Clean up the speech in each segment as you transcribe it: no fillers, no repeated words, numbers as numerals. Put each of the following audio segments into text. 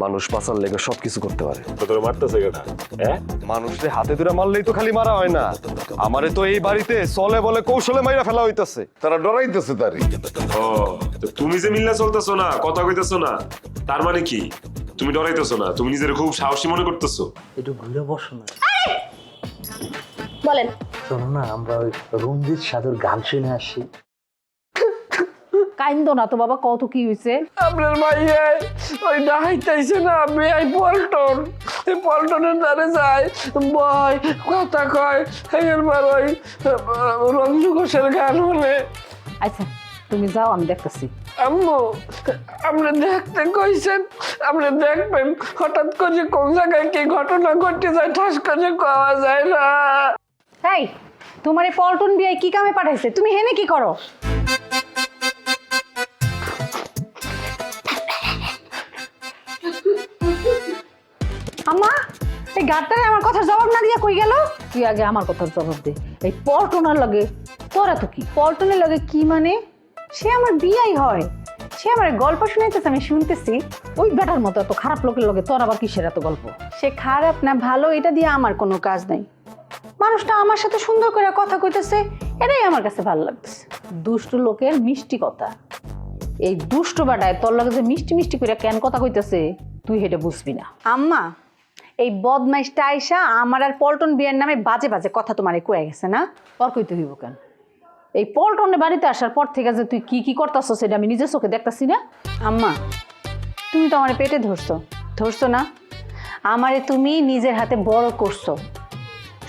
মানুষ বাঁচার লেগে সবকিছু করতে পারে। তোর মারতেছে কেটা? হ্যাঁ, মানুষকে হাতে ধরে মারলেই তো খালি মারা হয় না, আমারে তো এই বাড়িতে চলে বলে কৌশলে মাইরা ফেলা হইতাছে। তারা ডরাইতেছে তারি। ও তো তুমি যে মিল্লা চলতেছো না, কথা কইতেছো না, তার মানে কি তুমি ডরাইতেছো না? তুমি নিজের খুব সাহসী মনে করতেছো? একটু ঘুরে বসো না। বলেন। শোনো না, আমরা ওই রঞ্জিত সাধুর গান শুনে আসি। কাইন্দো না তো বাবা, কত কি হয়েছে? আপনার মাইয়া ওই ডাহাইতেছে না, বেআই পল্টন, এই পল্টনের দ্বারে যায়, বয় কথা কয়, এবার ওই রঞ্জু ঘোষের গান হলে। আচ্ছা তুমি যাও, আমি দেখতেছি। আম্মু আপনি দেখতে কইছেন, আপনি দেখবেন হঠাৎ করে কোন জায়গায় কি ঘটনা ঘটে যায় ঠাস করে পাওয়া যায় না। তাই তোমার এই পল্টন বিয়ে কি কামে পাঠাইছে? তুমি হেনে কি করো? আম্মা এই গাড়টারে আমার কথার জবাব না দিয়া কই গেল? তুই আগে আমার কথার জবাব দে। এই পল্টনের লগে তোরা তো কি? পল্টনের লগে কি মানে? সে আমার বিয়াই হয়, সে আমার গল্প শুনাইতেছে, আমি শুনতেছি। ওই বেটার মতো এত খারাপ লোকের লগে তোর আবার কিসের এত গল্প? সে খারাপ না ভালো এটা দিয়ে আমার কোনো কাজ নাই। মানুষটা আমার সাথে সুন্দর করে কথা কইতেছে, এটাই আমার কাছে ভালো লাগতেছে। দুষ্ট লোকের মিষ্টি কথা, এই দুষ্ট বেটায় তোর লগে যে মিষ্টি মিষ্টি করে কেন কথা কইতেছে তুই হেঁটে বুঝবি না। আম্মা এই বদমাইশটা আইসা আমার আর পল্টন বিয়ের নামে বাজে বাজে কথা তোমারে কয়ে গেছে না? পর কইতে হইব কেন? এই পল্টনের বাড়িতে আসার পর থেকে যে তুই কি কি করতেছ সেটা আমি নিজের চোখে দেখতেছি না। আম্মা তুমি তো আমার পেটে ধরছো না, আমারে তুমি নিজের হাতে বড় করছো।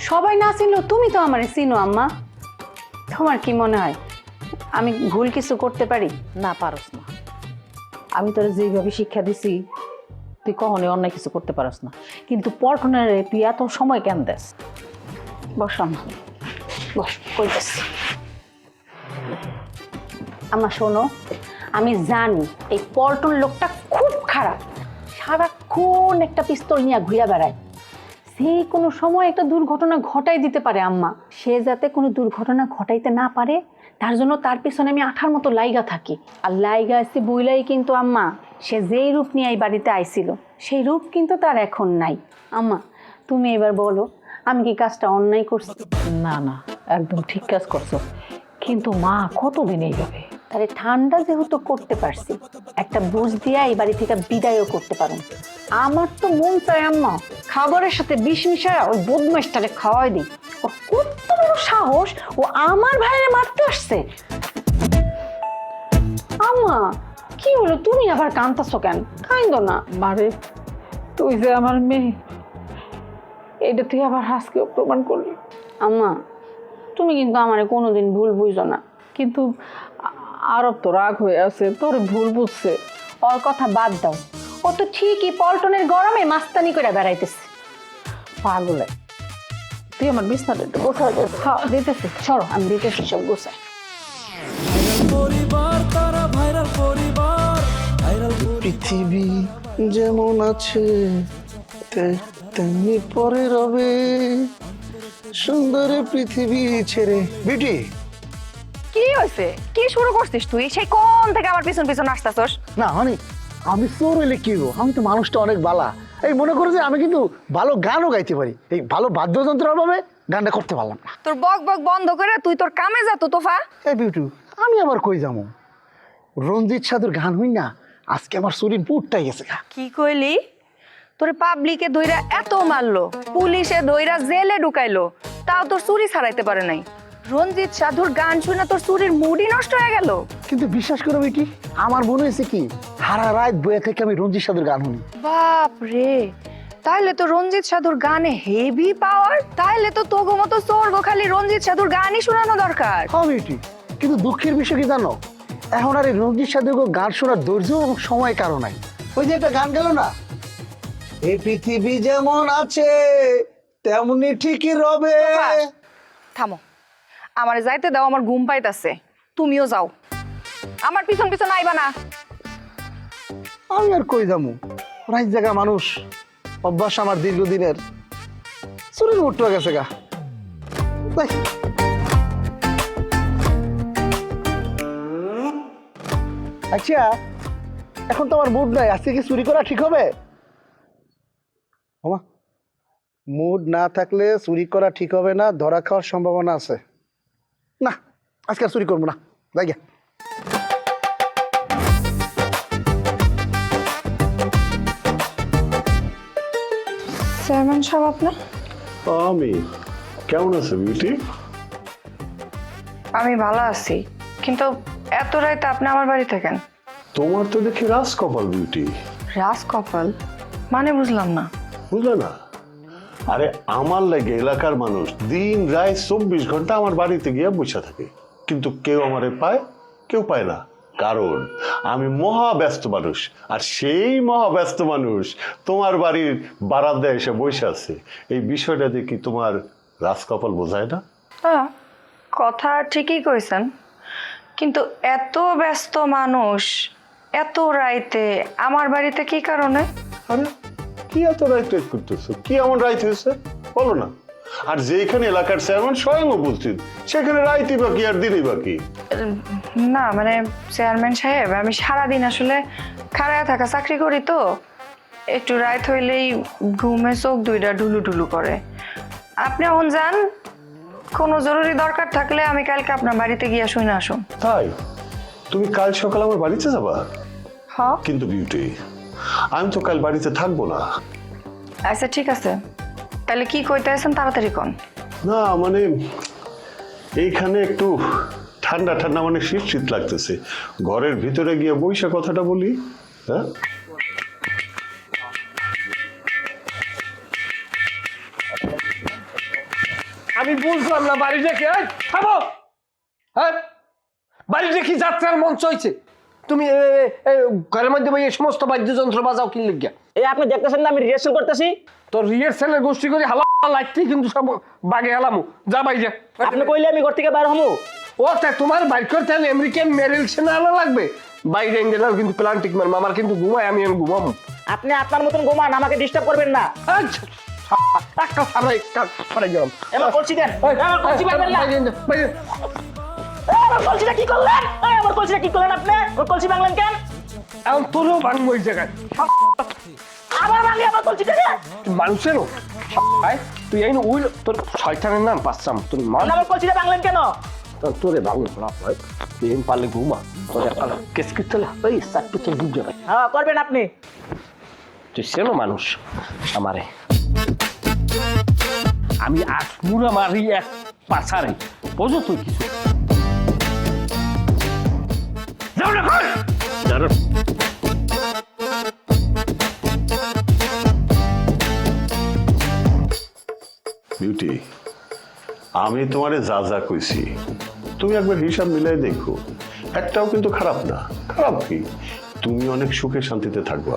সবাই না চিনলো তুমি তো আমারে চিনো আম্মা। তোমার কি মনে হয় আমি ভুল কিছু করতে পারি? না, পারস না। আমি তোর যেভাবে শিক্ষা দিছি তুই কখনোই অন্যায় কিছু করতে পারস না, কিন্তু পল্টনের তুই এত সময় কেন দেস? বস আম্মা, বস, কইতেছি। আম্মা শোনো, আমি জানি এই পল্টন লোকটা খুব খারাপ, সারাক্ষণ একটা পিস্তল নিয়ে ঘুরে বেড়ায়। সে কোনো সময় একটা দুর্ঘটনা ঘটাই দিতে পারে আম্মা। সে যাতে কোনো দুর্ঘটনা ঘটাইতে না পারে তার জন্য তার পিছনে আমি আঠার মতো লাইগা থাকি। আর লাইগা আসছি বইলাই কিন্তু আম্মা সে যেই রূপ নিয়ে এই বাড়িতে আইছিল সেই রূপ কিন্তু তার এখন নাই। আম্মা তুমি এবার বলো আমি কি কাজটা অন্যায় করছি? না না, একদম ঠিক কাজ করছো, কিন্তু মা কতদিন এইভাবে? তাহলে ঠান্ডা যেহেতু করতে পারছি, একটা বুঝ দিয়া এই বাড়ি থেকে বিদায়ও করতে পারো। আমার তো মন চায় আম্মা খাবারের সাথে বিষ মিশায় ওই বদমাইশটারে খাওয়াই দিই। ও কত বড় সাহস, ও আমার ভাইরে মারতে আসছে। আম্মা কি হলো, তুমি আবার কাঁদতেছো কেন? কাঁদো না। মারে তুই যে আমার মেয়ে, এটা তুই আবার আজকেও প্রমাণ করলি। আম্মা তুমি কিন্তু আমারে কোনোদিন ভুল বুঝো না। কিন্তু আরব তো রাগ হয়ে আছে, তোর ভুল বুঝছে। ওর কথা বাদ দাও, ও তো ঠিকই পল্টনের গরমে মাস্তানি করে বেড়াইতেছে। পাগলে তুই আমার বিছনাটা একটু গোছায় দে। হ্যাঁ দিতেছি, সরো আমি দিতেছি সব গোছায়। পৃথিবী যেমন আছে তেমনি পরে রবে, সুন্দর পৃথিবী ছেড়ে। বিটি কি হয়েছে? কি শুরু করছিস তুই? সেই কোন থেকে আমার পিছন পিছন আসতেছস? না মানে আমি চোর হইলে কি হবো, আমি তো মানুষটা অনেক বালা। এই মনে করো যে আমি কিন্তু ভালো গানও গাইতে পারি, এই ভালো বাদ্যযন্ত্রের অভাবে গানটা করতে পারলাম না। তোর বক বক বন্ধ করে তুই তোর কামে যা তো তোফা। এই বিটু আমি আবার কই যাবো? রঞ্জিত সাধুর গান হই না, আজকে আমার শরীর পুরটাই গেছে গা। কি কইলি? তোর পাবলিকে দইরা এত মারলো, পুলিশে দইরা জেলে ঢুকাইলো, তাও তোর চুরি ছাড়াইতে পারে নাই। রঞ্জিত সাধুর গান শুনে তোর চুরির মুডই নষ্ট হয়ে গেল। কিন্তু বিশ্বাস করো বেটি, আমার মনে হয়েছে কি সারা রাত বয়ে থেকে আমি রঞ্জিত সাধুর গান শুনি। বাপ রে, তাইলে তো রঞ্জিত সাধুর গানে হেভি পাওয়ার। তাইলে তো তোগো মতো চোর খালি রঞ্জিত সাধুর গানই শোনানো দরকার। হ্যাঁ বেটি, কিন্তু দুঃখের বিষয় কি জানো, এখন আর এই রঞ্জিত সাধুর গান শোনার ধৈর্য এবং সময় কারো নাই। ওই যে একটা গান গেল না, এই পৃথিবী যেমন আছে তেমনি ঠিকই রবে। থামো, আমারে যাইতে দাও, আমার ঘুম পাইতাছে। তুমিও যাও, আমার পিছন পিছন আইবা না। আমি আর কই যাবো, রাত জায়গা মানুষ, অভ্যাস আমার দীর্ঘদিনের, শরীর উঠতে গেছে গা। আচ্ছা এখন তো আমার মুড নাই, আজকে কি চুরি করা ঠিক হবে? ওমা, মুড না থাকলে চুরি করা ঠিক হবে না, ধরা খাওয়ার সম্ভাবনা আছে। না, আজকে আর চুরি করবো না, যাই গে। চেয়ারম্যান সাহেব আপনি? আমি কেমন আছে বিউটি? আমি ভালো আছি, কিন্তু এত রাতে আপনি আমার বাড়ি থাকেন? তোমার তো দেখি রাজ কপাল বিউটি। রাজ কপাল মানে বুঝলাম না। বুঝলে না? আরে আমার লাগে এলাকার মানুষ দিন রাত 24 ঘন্টা আমার বাড়িতে গিয়ে বসে থাকে, কিন্তু কেউ আমারে পায়, কেউ পায় না। কারণ আমি মহা ব্যস্ত মানুষ, আর সেই মহা ব্যস্ত মানুষ তোমার বাড়ির বারান্দায় এসে বসে আছে। এই বিষয়টা দেখি তোমার রাজকপাল বোঝায় না? হ্যাঁ, কথা ঠিকই কইছেন, কিন্তু এত ব্যস্ত মানুষ এত রাইতে আমার বাড়িতে কি কারণে? আরে কি এত রাইট করতেছো? কি এমন রাইট হয়েছে বলো না? আর যেখানে এলাকার চেয়ারম্যান স্বয়ং উপস্থিত, সেখানে রাইতই বাকি আর দিনই বাকি। না মানে চেয়ারম্যান সাহেব, আমি সারাদিন আসলে খাড়ায় থাকা চাকরি করি, তো একটু রাত হইলেই ঘুমে চোখ দুইটা ঢুলু ঢুলু করে। আপনি এখন যান, কোনো জরুরি দরকার থাকলে আমি কালকে আপনার বাড়িতে গিয়ে শুনে আসুন। তাই তুমি কাল সকালে আমার বাড়িতে যাবা? হ্যাঁ। কিন্তু বিউটি, আমি তো কাল বাড়িতে থাকবো না। আচ্ছা ঠিক আছে, তাহলে কি কইতে আছেন তাড়াতাড়ি কোন। না মানে এইখানে একটু ঠান্ডা ঠান্ডা, মানে শীত শীত লাগতেছে, ঘরের ভিতরে গিয়ে বইসা কথাটা বলি। হ্যাঁ আমি বুঝলাম না বাড়িটা কি? থামো। হ্যাঁ, বাড়িটা কি যাত্রার মঞ্চ হয়েছে? তুমি ঘরের মধ্যে এই সমস্ত বাদ্যযন্ত্র বাজাও কি লিখিয়া? এই আপনি দেখতেছেন না আমি রিহার্সাল করতেছি? তোর রিহার্সালের গোষ্ঠী করে হালা লাগতেই কিন্তু সব বাগে হালামু। যা বাইরে। আপনি কইলে আমি ঘর থেকে বাইর হমু? ও তাই তোমার বাইর করতে হলে আমেরিকান মেরিল সেনা আনা লাগবে। বাইরে গেলেও কিন্তু প্লান্টিক মারবো, আমার কিন্তু ঘুমাই, আমি ঘুমাবো। আপনি আপনার মতন ঘুমান, আমাকে ডিস্টার্ব করবেন না। আচ্ছা, একটা সারা একটা সারা গেলাম। এবার কলসি দেন। আমার কলসি ভাঙবেন না। বাইরে আমার কলসিটা কি করলেন? আমার কলসিটা কি করলেন আপনি? ওর কলসি ভাঙলেন কেন? এখন তোরও ভাঙবো ওই জায়গায়। আবার ভাঙলি আমার কলসিটা রে? মানুষেরও তুই এই ওই তোর শয়তানের নাম পাচ্ছাম, তোর মা আমার কলসিটা ভাঙলেন কেন? তোরে ভাঙলো না ভাই, তুই এই পারলে ঘুমা, তোর একটা কেস করতে ওই চারটু চল ডুব যাবে। হ্যাঁ করবেন আপনি। তুই সেনো মানুষ আমারে, আমি আসমুরা মারি এক পাছারে, বোঝো তুই কিছু? যাও না ঘর। বিউটি, আমি তোমারে যা যা কইছি তুমি একবার হিসাব মিলাই দেখো, একটাও কিন্তু খারাপ না। খারাপ কি? তুমি অনেক সুখে শান্তিতে থাকবা।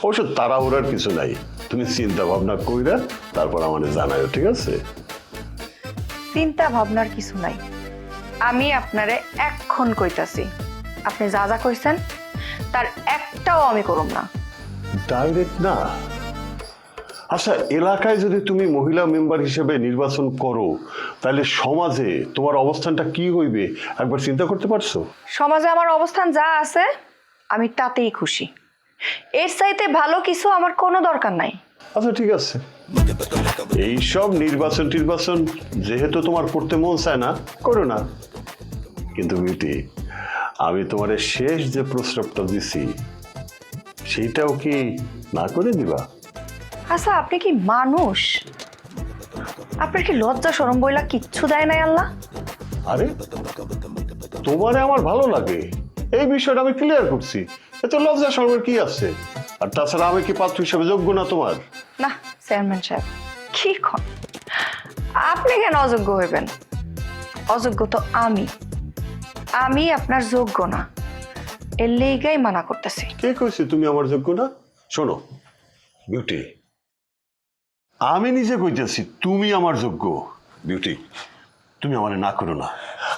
অবশ্য তাড়াহুড়ার কিছু নাই, তুমি চিন্তা ভাবনা কইরা তারপর আমাদের জানাইও, ঠিক আছে? চিন্তা ভাবনার কিছু নাই, আমি আপনারে এক্ষণ কইতাছি, আপনি যা যা কইছেন তার একটাও আমি করব না। ডাইরেক্ট না? আচ্ছা, এলাকায় যদি তুমি মহিলা মেম্বার হিসেবে নির্বাচন করো, তাহলে সমাজে তোমার অবস্থানটা কি হইবে একবার চিন্তা করতে পারছো? সমাজে আমার অবস্থান যা আছে আমি তাতেই খুশি, এর চাইতে ভালো কিছু আমার কোনো দরকার নাই। আচ্ছা ঠিক আছে, এইসব নির্বাচন টির্বাচন যেহেতু তোমার করতে মন চায় না, করো না। কিন্তু বিউটি, আমি তোমার শেষ যে প্রস্তাবটা দিছি সেইটাও কি না করে দিবা? আচ্ছা আপনি কি মানুষ? আপনার কি লজ্জা শরম বইলা কিচ্ছু দেয় নাই আল্লাহ? আরে তোমারে আমার ভালো লাগে, এই বিষয়টা আমি ক্লিয়ার করছি, এতে লজ্জা শরমের কি আছে? আর তাছাড়া আমি কি পাত্র হিসেবে যোগ্য না তোমার? না চেয়ারম্যান সাহেব, কি খন? আপনি কেন অযোগ্য হইবেন? অযোগ্য তো আমি আপনার যোগ্য না, এর লেগাই মানা করতেছি। কে কইছে তুমি আমার যোগ্য না? শোনো বিউটি, আমি নিজে কইতেছি তুমি আমার যোগ্য। বিউটি, তুমি আমার না করো না।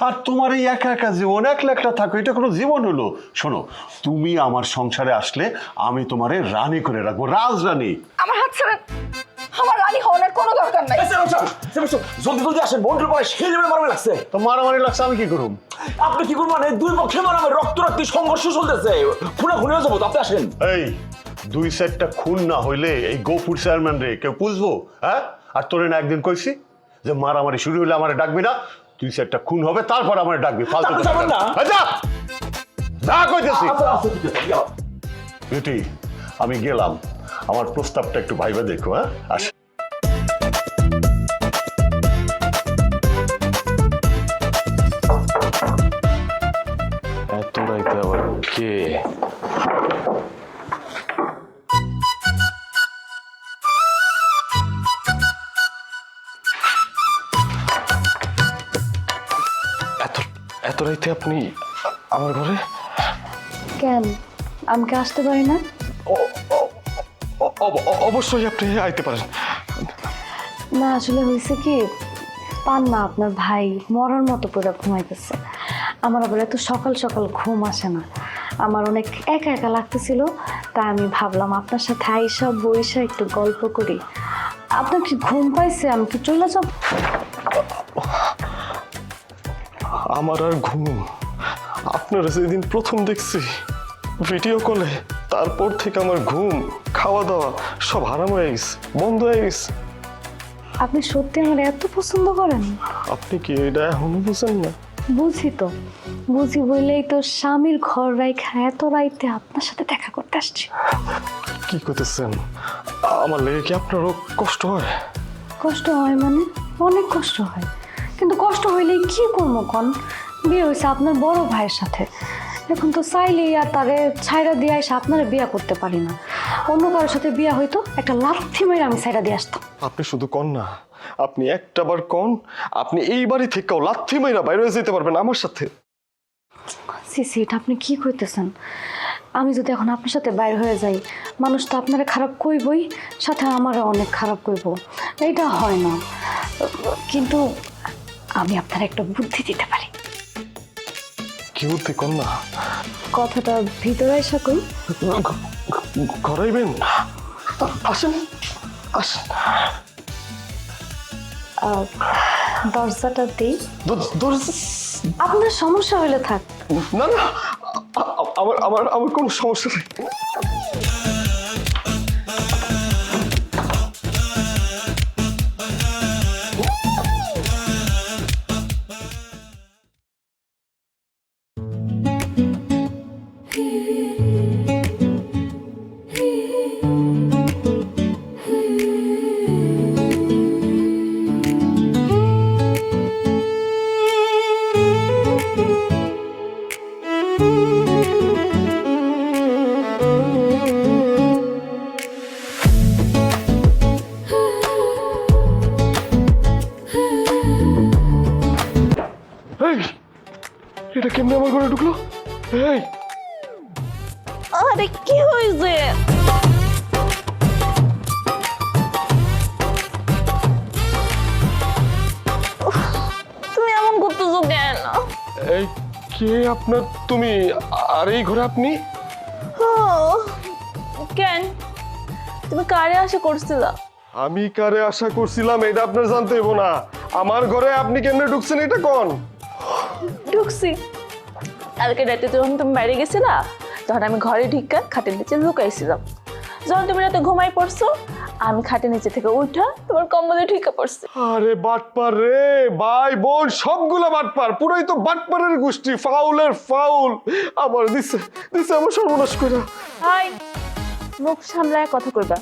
আর তোমার এই একা একা জীবন, একলা একলা থাকো, এটা কোনো জীবন হলো? শোনো, তুমি আমার সংসারে আসলে আমি তোমারে রানী করে রাখবো, রাজরানী। আমার হাত ছাড়েন। আমার রানী হওয়ার কোনো দরকার নাই। জলদি জলদি আসেন, বন্ধুর পরে সেই লেভেলে মারামারি লাগছে। তো মারামারি লাগছে, আমি কি করুম? আপনি কি করবেন? এই দুই পক্ষে মারামারি, রক্তারক্তি সংঘর্ষ চলতেছে, খুনে খুনে যাবো। তো আপনি আসেন। এই 2 সেটটা খুন না হইলে এই গোপুর চেয়ারম্যান রে কেউ পুষবো? হ্যাঁ, আর তোরে না একদিন কইছি যে মারামারি শুরু হইলে আমারে ডাকবি না, 2 সেটটা খুন হবে তারপর আমারে ডাকবি। ফালতু তারপর যাবেন না? যা কইতেছি। আচ্ছা, বিউটি, আমি গেলাম, আমার প্রস্তাবটা একটু ভাইবা দেখো। হ্যাঁ, আস। এত রাইতে আবার কে? এত এত রাইতে আপনি আমার ঘরে? কেন আমাকে আসতে পারি না? অবশ্যই আপনি আইতে পারেন। না আসলে হয়েছে কি, পান না আপনার ভাই মরার মতো করে ঘুমাইতেছে। আমার আবার এত সকাল সকাল ঘুম আসে না, আমার অনেক একা একা লাগতেছিল, তাই আমি ভাবলাম আপনার সাথে আইসা বইসা একটু গল্প করি। আপনার কি ঘুম পাইছে? আমি কি চলে যাব? আমার আর ঘুম, আপনারা যেদিন প্রথম দেখছি ভিডিও কলে, তারপর থেকে আমার ঘুম, খাওয়া দাওয়া সব হারাম হয়ে গেছে, বন্ধ হয়ে গেছে। আপনি সত্যি আমার এত পছন্দ করেন? আপনি কি এটা এখনো বুঝেন না? বুঝি তো, বুঝি বললেই তো স্বামীর ঘর রাইখা এত রাইতে আপনার সাথে দেখা করতে আসছি। কি করতেছেন? আমার লেগে কি আপনারও কষ্ট হয়? কষ্ট হয় মানে? অনেক কষ্ট হয়, কিন্তু কষ্ট হইলেই কি করবো কন? বিয়ে হয়েছে আপনার বড় ভাইয়ের সাথে, এখন তো চাইলেই আর তারে ছাইরা দিয়ে এসে আপনারা বিয়ে করতে পারি না। অন্য কারোর সাথে বিয়ে হইতো, একটা লাথি মেরে আমি ছাইরা দিয়ে আসতাম। আপনি শুধু কন না, আপনি একটা বার কন, আপনি এই বাড়ি থেকেও লাথি মাইরা বাইরে যেতে পারবেন আমার সাথে। সিসি, এটা আপনি কি কইতেছেন? আমি যদি এখন আপনার সাথে বাইরে হয়ে যাই, মানুষ তো আপনারা খারাপ কইবই, সাথে আমারও অনেক খারাপ কইব। এইটা হয় না, কিন্তু আমি আপনার একটা বুদ্ধি দিতে পারি। কি বুদ্ধি কন না? কথাটা ভিতরে এসে কই। ঘরাইবেন? আসেন আসেন। দরজাটা দিই। দরজা? আপনার সমস্যা হইলে থাক। না না, আমার আমার আমার কোনো সমস্যা নেই। এই, এটা কেমনে আমার ঘরে ঢুকলো? এই, আরে কি হয়েছে? তুমি এমন করতেছো কেন? এই কে আপনার? তুমি? আর এই ঘরে আপনি? কেন তুমি কারে আশা করছিলা? আমি কারে আশা করছিলাম এটা আপনার জানতে হইব না। আমার ঘরে আপনি কেমনে ঢুকছেন এটা কোন? ঢুকছি কালকে রাতে যখন তুমি বাইরে গেছিলা, তখন আমি ঘরে ঢিকা খাটের নিচে লুকাইছিলাম। যখন তুমি রাতে ঘুমাই পড়ছো, আমি খাটের নিচে থেকে উঠা তোমার কম্বলে ঢিকা পড়ছি। আরে বাটপার রে, ভাই বোন সবগুলা বাটপার, পুরাই তো বাটপারের গোষ্ঠী, ফাউলের ফাউল। আমার দিছে দিছে আমার সর্বনাশ কইরা। হাই, মুখ সামলায় কথা কইবা।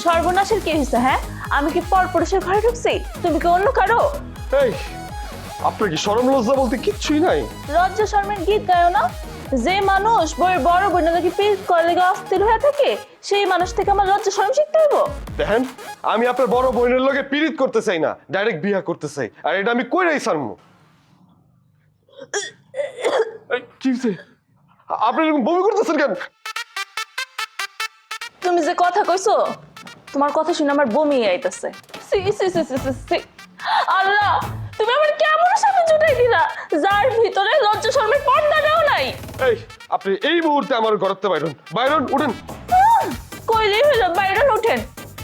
সর্বনাশের কি হয়েছে? হ্যাঁ, আমি কি পরপুরুষের ঘরে ঢুকছি? তুমি কি অন্য কারো? এই, আপনার কি শরম লজ্জা বলতে কিচ্ছুই নাই? লজ্জা শর্মের গীত গায়ো না। যে মানুষ বইয়ের বড় বোনকে পিস করে লেগে অস্থির হয়ে থাকে, সেই মানুষ থেকে আমার লজ্জা শরম শিখতে হইব? দেখেন, আমি আপনার বড় বোনের লগে পীড়িত করতে চাই না, ডাইরেক্ট বিয়া করতে চাই, আর এটা আমি কইরাই ছাড়মু। কি হইছে? আপনি এরকম বমি করতেছেন কেন? তুমি যে কথা কইছো, তোমার কথা শুনে আমার বমি আইতাছে। সি সি সি সি সি, আল্লাহ, তুমি আমার কেমন সাথে জুটাই দিলা, যার ভিতরে লজ্জা শর্মের পর্দাটাও নাই। এই, আপনি এই মুহূর্তে আমার ঘরতে বাইরন, বাইরন, উঠেন। কইলেই হলো বাইরে উঠেন।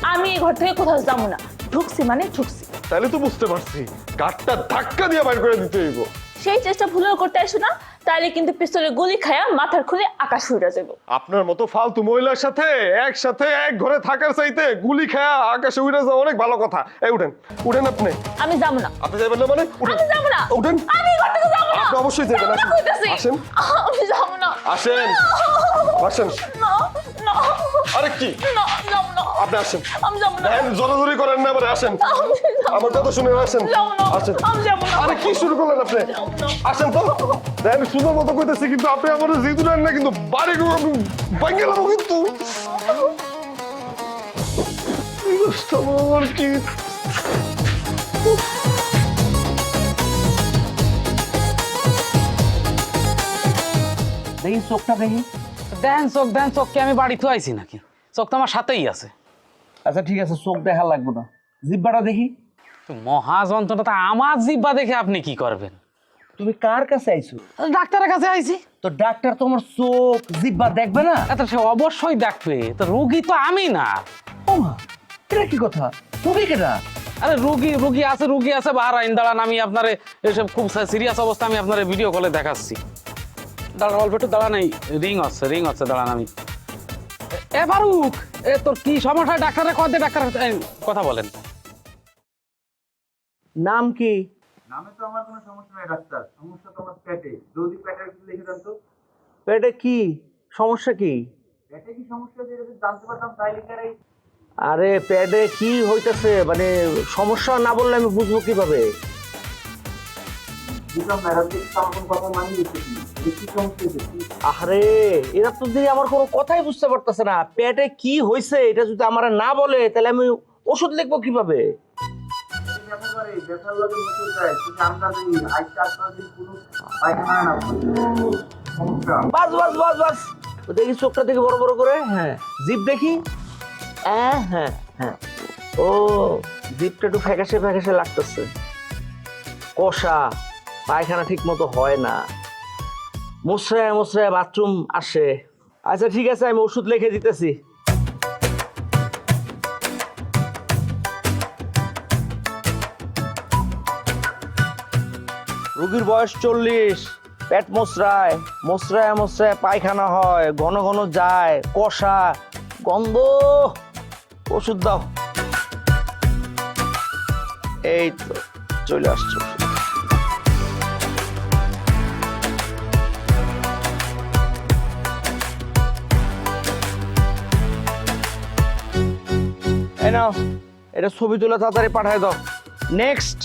আমি এই ঘর থেকে কোথাও যাবো না, ঢুকছি মানে ঢুকছি। তাহলে তো বুঝতে পারছি গাড়টা ধাক্কা দিয়ে বাইর করে দিতে হইব। সেই চেষ্টা ভুলেও করতে আসো না, তাহলে কিন্তু পিস্তলে গুলি খায়া মাথার খুলে আকাশ উড়ে যাবো। আপনার মতো ফালতু মহিলার সাথে একসাথে এক ঘরে থাকার চাইতে গুলি খায়া আকাশে উড়ে যাওয়া অনেক ভালো কথা। এই উঠেন, উঠেন আপনি। আমি যাবো না, আপনি যাবেন না মানে? উঠেন। আমি যাবো না, উঠেন। আমি এই ঘর থেকে যাবো না। আপনি অবশ্যই যাবেন, যাবো না আসেন। কইতাছি। আসেন। আমি যাবো না। আসেন, আসেন। না না আরে কি? না, যাবো না। আপনি আসেন। আমি যাবো না। দেখেন, জোরাজোরি করেন না, এবারে আসেন। আমি যাবো আমার কথা শুনে আসেন। যাবো না। আসেন। আমি যাবো না। আরে কি শুরু করলেন আপনি? যাবো না। আসেন তো। দেখেন, সুন্দর মতো কইতেছি, কিন্তু আপনি আমার জিতু নেন না, কিন্তু বাড়ি ভাঙে গেলাম কিন্তু। এই অবস্থা আমার কি? দেখি চোখটা দেখি। দেন চোখকে আমি বাড়িতে আইছি নাকি? চোখ তো আমার সাথেই আছে। আচ্ছা ঠিক আছে, চোখ দেখা লাগবে না, জিব্বাটা দেখি। তো মহা যন্ত্রণা, আমার জিব্বা দেখে আপনি কি করবেন? তুমি কার কাছে আইছো? ডাক্তারের কাছে আইছি। তো ডাক্তার তোমার চোখ জিব্বা দেখবে না? এত সে অবশ্যই দেখবে, তো রোগী তো আমি না। ও মা, এটা কি কথা? তুমি কেটা? আরে রুগী আছে বাহার আইন দাঁড়ান, আমি আপনারে এসব খুব সিরিয়াস অবস্থা আমি আপনারে ভিডিও কলে দেখাচ্ছি। দাঁড়ান অল্প একটু দাঁড়ান, এই রিং হচ্ছে দাঁড়ান। আমি এ ফারুক, এ তোর কি সমস্যা? ডাক্তারে ডাক্তার কথা বলেন। নাম কি? নামে তো আমার কোনো সমস্যা নাই ডাক্তার, সমস্যা তো আমার পেটে। যদি পেটের কিছু লিখে দেন তো। পেটে কি সমস্যা? কি পেটে কি সমস্যা যে যদি জানতে পারতাম তাই লিখারাই। আরে পেটে কি হইতাছে, মানে সমস্যা না বললে আমি বুঝবো কিভাবে? বুঝলাম না, এরা দেখছি আমার কোনো কথা মানি দিচ্ছে কি সমস্যা হয়েছে? আরে এরা তো দিয়ে আমার কোনো কথাই বুঝতে পারতেছে না। পেটে কি হয়েছে এটা যদি আমার না বলে, তাহলে আমি ওষুধ লিখবো কিভাবে? একেবারে দেখার লগে মতো যায়, তুমি আমরা দিই আজকে আপনার দিন কোনো পায়খানা না সমস্যা। বাস দেখি চোখটা দেখি বড় বড় করে। হ্যাঁ, জিভ দেখি। হ্যাঁ হ্যাঁ হ্যাঁ, ও জিভটা একটু ফ্যাকাশে লাগতেছে, কষা, পায়খানা ঠিক মতো হয় না, মোসরায় বাথরুম আসে। আচ্ছা ঠিক আছে, আমি ওষুধ লিখে দিতেছি। রোগীর বয়স 40, পেট মোসরায় পায়খানা হয়, ঘন ঘন যায়, কষা, গন্ধ। ওষুধ দাও। এই তো চলে আসছে ওষুধ। এই নাও, এটা ছবি তুলে তাড়াতাড়ি পাঠায় দাও। নেক্সট।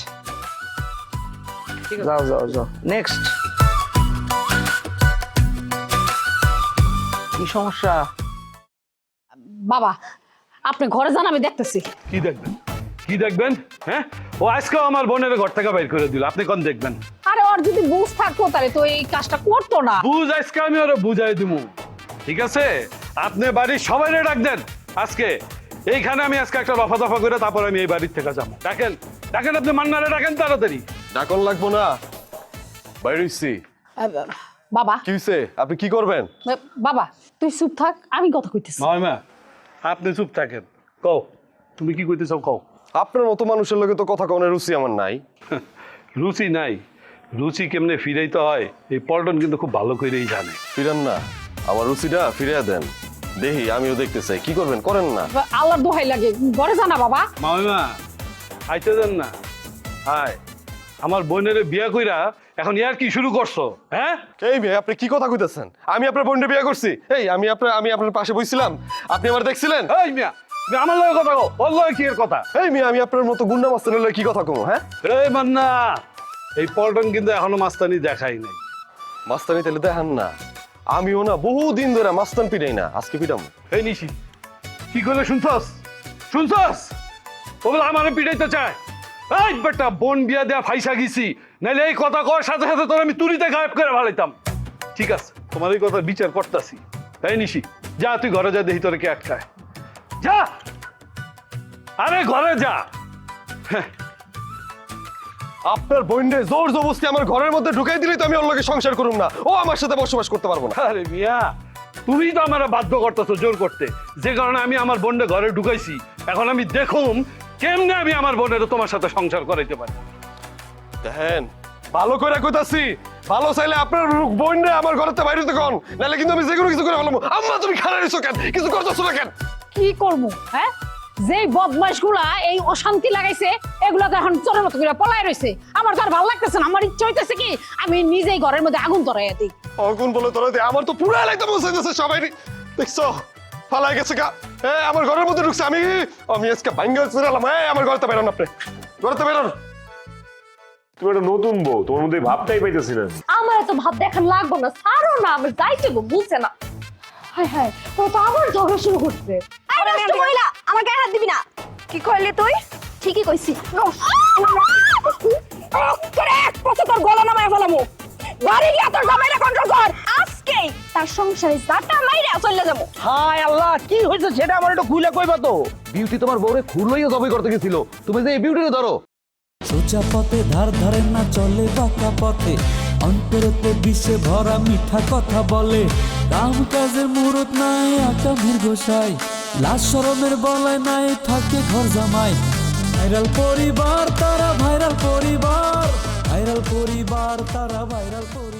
যাও নেক্সট। কি সমস্যা? বাবা, আপনি ঘরে যান, আমি দেখতেছি। কি দেখবেন? হ্যাঁ, ও আজকে আমার বোনের ঘর থেকে বাইর করে দিল, আপনি কোন দেখবেন? আরে ওর যদি বুঝ থাকতো তাহলে তো এই কাজটা করতো না। বুঝ আজকে আমি ওরা বুঝাই দিমু, ঠিক আছে? আপনি বাড়ির সবাই ডাক দেন আজকে। এইখানে আমি আজকে একটা দফা করে তারপর আমি এই বাড়ির থেকে যাবো। ডাকেন আপনি মান্নারে ডাকেন তাড়াতাড়ি। ডাকন লাগবো না, বাইরে হইছি। বাবা, কি হইছে? আপনি কি করবেন? বাবা তুই চুপ থাক, আমি কথা কইতেছি। মামা আপনি চুপ থাকেন, কও তুমি কি কইতে চাও কও। আপনার মতো মানুষের লগে তো কথা কনের রুচি আমার নাই। রুচি নাই? রুচি কেমনে ফিরাইতে হয় এই পল্টন কিন্তু খুব ভালো করেই জানে। ফিরান না, আমার রুচিটা ফিরিয়ে দেন, দেখি আমিও দেখতে চাই। কি করবেন করেন না। আল্লাহর দোহাই লাগে, ঘরে জানা বাবা। মামা আইতে দেন না। হাই, আমার বোনের বিয়া কইরা এখন ইয়ার কি শুরু করছো? হ্যাঁ, এই মেয়ে, আপনি কি কথা কইতেছেন? আমি আপনার বোনকে বিয়ে করছি। এই আমি আপনার পাশে বইছিলাম, আপনি আমার দেখছিলেন? এই মিয়া আমার লগে কথা কও, ওর লগে কি এর কথা? এই মেয়ে, আমি আপনার মতো গুন্ডা মাস্তানের লগে কি কথা কমো? হ্যাঁ, এই মান্না, এই পল্টন কিন্তু এখনো মাস্তানি দেখাই নাই। মাস্তানি তাহলে দেখান না। আমিও না বহুদিন ধরে মাস্তান পিটাই না, আজকে পিটামো। এই নিশি কি করলে শুনছস? ওগুলো আমার পিটাইতে চায়। এই বেটা, বোন বিয়া দেয়া ফাইসা গেছি, নাইলে এই কথা কর সাথে সাথে তোর আমি তুলিতে গায়েব করে ভালাইতাম। ঠিক আছে, তোমার এই কথার বিচার করতেছি। এই নিশি, যা তুই ঘরে যা, দেখি তোরে কে আটকায়। যা, আরে ঘরে যা। আপনার বোনরে জোর জবরদস্তি আমার ঘরের মধ্যে ঢুকাই দিলেই তো আমি ওর লগে সংসার করুম না, ও আমার সাথে বসবাস করতে পারবো না। আরে মিয়া, তুমি তো আমার বাধ্য করতেছো জোর করতে, যে কারণে আমি আমার বোনকে ঘরে ঢুকাইছি। এখন আমি দেখুম কেমনে আমি আমার বোনের তোমার সাথে সংসার করাইতে পারি। দেখেন ভালো করে কইতাছি, ভালো চাইলে আপনার বোন রে আমার ঘরেতে বাইরে তো কোন, নাহলে কিন্তু আমি যে কোনো কিছু করে ফেলবো। আম্মা তুমি খারাপ হইছো কেন, কিছু করতেছো না কেন? কি করবো হ্যাঁ? যে বদমাইশ গুলা এই অশান্তি লাগাইছে এগুলা তো এখন চোরের মতো করে পলায় রয়েছে। আমার তো আর ভালো লাগতেছে না, আমার ইচ্ছা হইতেছে কি আমি নিজেই ঘরের মধ্যে আগুন ধরাইয়া দিই। অগুন বলে তোরা দে, আমার তো পুরো এলাকা বসাইতেছে সবাই। দেখছো ফালাই গেছে গা, আমার ঘরের মধ্যে ঢুকছে। আমি আজকে ভাঙ্গা চুরালাম। আমার ঘরেতে বেরোন, আপনি ঘরেতে বেরোন। তুমি একটা নতুন বউ, তোমার মধ্যে এই ভাবটাই পাইতেছি না আমি। আমার তো ভাব দেখার লাগবো না, ছাড়ো না, আমার যাইতে গো, বুঝছে না। হায় হায়, ও তো আবার ঝগড়া শুরু করছে। আরে নষ্ট মহিলা, আমার গায়ে হাত দিবি না। কি কইলি তুই? ঠিকই কইছি। তোর এক পথে তোর গলা নামায় ফেলামু। বাড়ি গিয়া তোর জামাইরা কন্ট্রোল কর। আজকেই তার সংসারে জাটা মাইরা চলে যাবো। হায় আল্লাহ, কি হয়েছে সেটা আমার একটু খুলে কইবা তো। বিউটি তোমার বউরে খুলইও জবাই করতে গেছিল, তুমি যে এই বিউটিরে ধরো। সোজা পথে ধার ধারে না চলে বাঁকা পথে, অন্তরতে বিষে ভরা মিঠা কথা বলে। কাম কাজের মুহূর্ত নাই আকামের গোসাই, লাশ শরমের বলায় নাই থাকে ঘর জামাই। ভাইরাল পরিবার তারা ভাইরাল পরিবার, ভাইরাল পরিবার তারা ভাইরাল পরিবার।